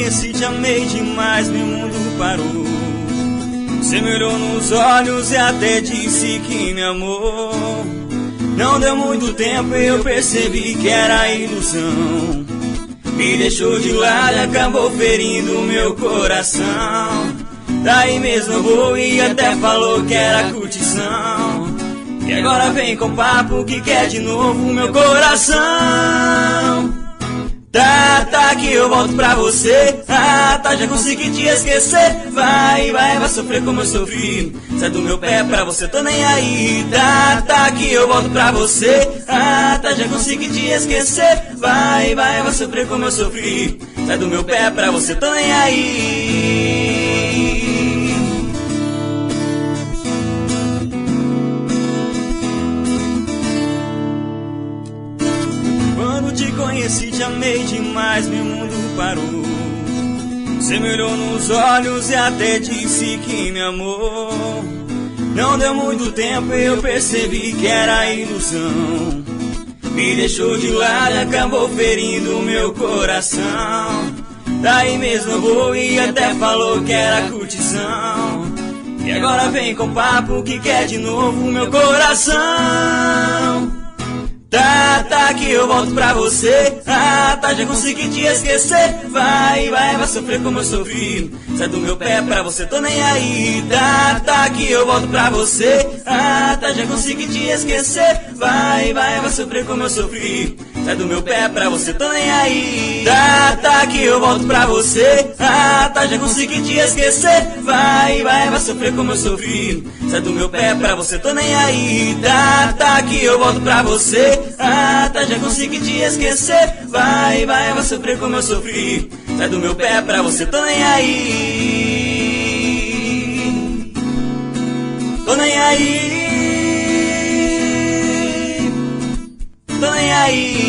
conheci, te amei demais, meu mundo parou. Você me olhou nos olhos e até disse que me amou. Não deu muito tempo e eu percebi que era ilusão. Me deixou de lado e acabou ferindo meu coração. Daí mesmo vou e até falou que era curtição. E agora vem com papo que quer de novo meu coração. Tá que eu volto pra você. Tá, já consegui te esquecer. Vai sofrer como eu sofri. Sai do meu pé pra você, tô nem aí. Tá que eu volto pra você. Tá, já consegui te esquecer. Vai sofrer como eu sofri. Sai do meu pé pra você, tô nem aí. Quando te conheci, te amei demais, meu mundo parou. Você me olhou nos olhos e até disse que me amou. Não deu muito tempo e eu percebi que era ilusão. Me deixou de lado e acabou ferindo meu coração. Daí mesmo vou e até falou que era curtição. E agora vem com papo que quer de novo meu coração. Tá que eu volto pra você. Tá, já consegui te esquecer. Vai sofrer como eu sofri. Sai do meu pé pra você, tô nem aí. Tá que eu volto pra você. Tá, já consegui te esquecer. Vai sofrer como eu sofri. Sai do meu pé pra você, tô nem aí. Tá que eu volto pra você. Tá, já consegui te esquecer. Vai sofrer como eu sofri. Sai do meu pé pra você, tô nem aí. Tá que eu volto pra você. Tá, já consegui te esquecer. Vai sofrer como eu sofri. Sai do meu pé pra você, tô nem aí. Tô nem aí. Tô nem aí.